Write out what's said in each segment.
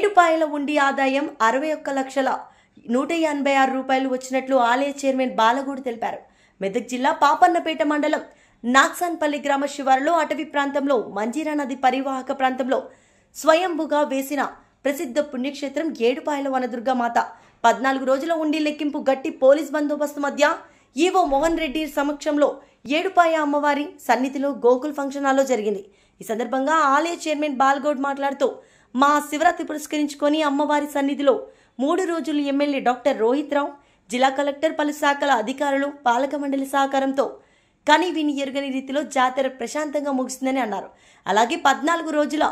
ఏడుపాయల ఉండి ఆదాయం 61,186 రూపాయలు వచ్చినట్లు ఆలయ చైర్మన్ బాలగూడు తెలిపారు. మెదక్ జిల్లా పాపన్నపేట మండలం నాక్సాన్పల్లి గ్రామ శివారులో అటవీ ప్రాంతంలో మంజీరా నది పరివాహక ప్రాంతంలో స్వయంభుగా వేసిన ప్రసిద్ధ పుణ్యక్షేత్రం ఏడుపాయల వనదుర్గమాత 14 రోజుల ఉండి లెక్కింపు గట్టి పోలీస్ బందోబస్తు మధ్య ఈవో మోహన్ రెడ్డి సమక్షంలో ఏడుపాయ అమ్మవారి సన్నిధిలో గోకుల్ ఫంక్షన్ హాల్లో జరిగింది. ఈ సందర్భంగా ఆలయ చైర్మన్ బాలగౌడ్ మాట్లాడుతూ మహాశివరాత్రి పురస్కరించుకొని అమ్మవారి సన్నిధిలో 3 రోజులు ఎమ్మెల్యే డాక్టర్ రోహిత్ రావు, జిల్లా కలెక్టర్, పలు శాఖల అధికారులు, పాలక మండలి సహకారంతో కానీ విని ఎరుగని రీతిలో జాతర ప్రశాంతంగా ముగిసిందని అన్నారు. అలాగే 14 రోజుల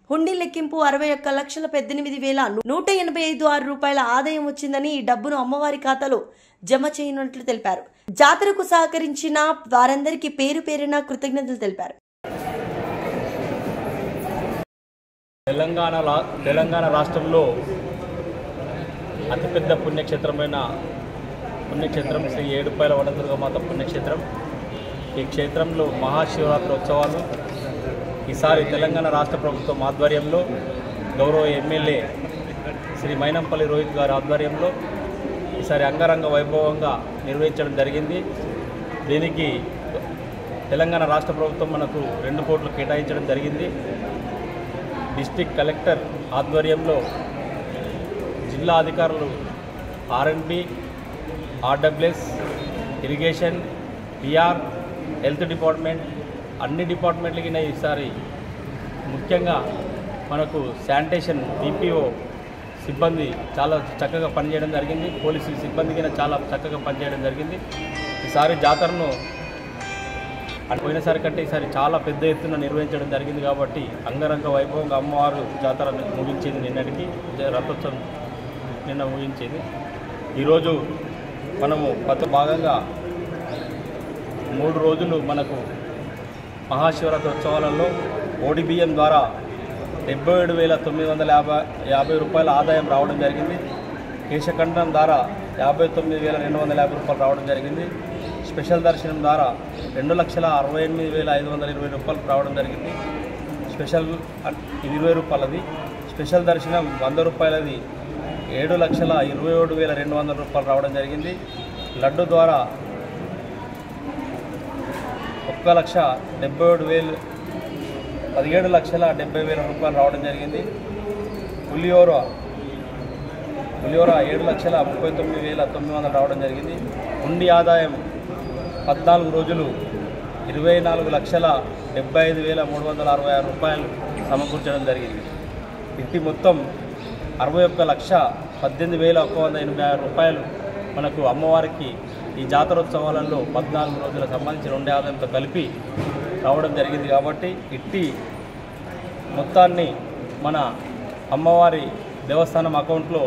హుండీ లెక్కింపు 61,18,185 రూపాయల ఆదాయం వచ్చిందని, ఈ డబ్బును అమ్మవారి ఖాతాలో జమ చేయనున్నట్లు తెలిపారు. జాతరకు సహకరించిన వారందరికీ పేరు పేరున కృతజ్ఞతలు తెలిపారు. తెలంగాణ రాష్ట్రంలో అతిపెద్ద పుణ్యక్షేత్రం శ్రీ ఏడుపాయల వనదుర్గమాత పుణ్యక్షేత్రం. ఈ క్షేత్రంలో మహాశివరాత్రి ఉత్సవాలు ఈసారి తెలంగాణ రాష్ట్ర ప్రభుత్వం ఆధ్వర్యంలో గౌరవ ఎమ్మెల్యే శ్రీ మైనంపల్లి రోహిత్ గారి ఆధ్వర్యంలో ఈసారి అంగరంగ వైభవంగా నిర్వహించడం జరిగింది. దీనికి తెలంగాణ రాష్ట్ర ప్రభుత్వం మనకు 2 కోట్లు కేటాయించడం జరిగింది. డిస్ట్రిక్ట్ కలెక్టర్ ఆధ్వర్యంలో జిల్లా అధికారులు ఆర్ఎండ్బి, RWS, irrigation, PR, health department అన్ని డిపార్ట్మెంట్లకి ఈసారి ముఖ్యంగా మనకు శానిటేషన్ డిపిఓ సిబ్బంది చాలా చక్కగా పనిచేయడం జరిగింది. పోలీసు సిబ్బందికి చాలా చక్కగా పనిచేయడం జరిగింది. ఈసారి జాతరను పోయినసారి కంటే ఈసారి చాలా పెద్ద ఎత్తున నిర్వహించడం జరిగింది. కాబట్టి అంగరంగ వైభవంగా అమ్మవారు జాతర ముగించింది. నిన్నటికి రథోత్సవం నిన్న ముగించింది. ఈరోజు మనము భాగంగా 3 రోజులు మనకు మహాశివరాత్రి ఉత్సవాలలో ఓడిబియ్యం ద్వారా 77,950 రూపాయల ఆదాయం రావడం జరిగింది. కేశఖండం ద్వారా 59,250 రూపాయలు రావడం జరిగింది. స్పెషల్ దర్శనం ద్వారా 2,68,520 రూపాయలు రావడం జరిగింది. స్పెషల్ ఇది 20 రూపాయలది. స్పెషల్ దర్శనం 100 రూపాయలది 7,27,200 రూపాయలు రావడం జరిగింది. లడ్డు ద్వారా 1,70,000 17,70,000 రూపాయలు రావడం జరిగింది. పులిహోర 7,39,900 రావడం జరిగింది. ఉండి ఆదాయం 14 రోజులు 24,75,366 రూపాయలు సమకూర్చడం జరిగింది. ఇంటి మొత్తం 61,18,186 రూపాయలు మనకు అమ్మవారికి ఈ జాతరోత్సవాలలో 14 రోజులకు సంబంధించిన ఉండే ఆదాయంతో కలిపి రావడం జరిగింది. కాబట్టి ఇట్టి మొత్తాన్ని మన అమ్మవారి దేవస్థానం అకౌంట్లో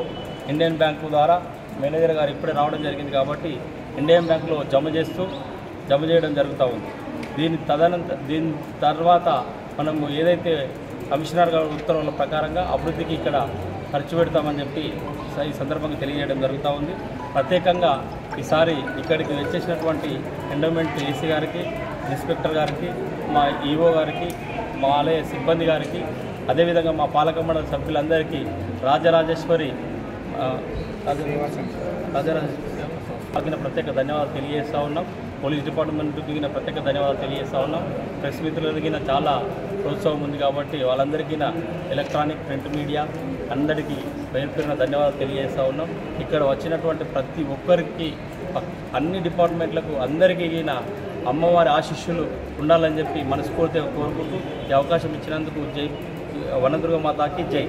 ఇండియన్ బ్యాంకు ద్వారా మేనేజర్ గారు ఇప్పుడే రావడం జరిగింది. కాబట్టి ఇండియన్ బ్యాంకులో జమ చేయడం జరుగుతూ ఉంది. దీని తర్వాత మనము ఏదైతే కమిషనర్ గారి ఉత్తర్వుల ప్రకారంగా అభివృద్ధికి ఇక్కడ ఖర్చు పెడతామని చెప్పి ఈ సందర్భంగా తెలియజేయడం జరుగుతూ ఉంది. ప్రత్యేకంగా ఈసారి ఇక్కడికి వచ్చేసినటువంటి ఎండోమెంట్ ఏసీ గారికి, ఇన్స్పెక్టర్ గారికి, మా ఈఓ గారికి, మా ఆలయ సిబ్బంది గారికి, అదేవిధంగా మా పాలక మండలి సభ్యులందరికీ రాజరాజేశ్వరి ప్రత్యేక ధన్యవాదాలు తెలియజేస్తూ ఉన్నాం. పోలీస్ డిపార్ట్మెంట్కి ప్రత్యేక ధన్యవాదాలు తెలియజేస్తూ ఉన్నాం. ప్రెస్ మిత్రులకి చాలా ప్రోత్సాహం ఉంది. కాబట్టి వాళ్ళందరికీ ఎలక్ట్రానిక్, ప్రింట్ మీడియా అందరికీ పేరున ధన్యవాదాలు తెలియజేస్తూ ఉన్నాం. ఇక్కడ వచ్చినటువంటి ప్రతి ఒక్కరికి, అన్ని డిపార్ట్మెంట్లకు అందరికీ అమ్మవారి ఆశీస్సులు ఉండాలని చెప్పి మనస్ఫూర్తిగా కోరుకుంటూ ఈ అవకాశం ఇచ్చినందుకు జై వనదుర్గమాతకి జై.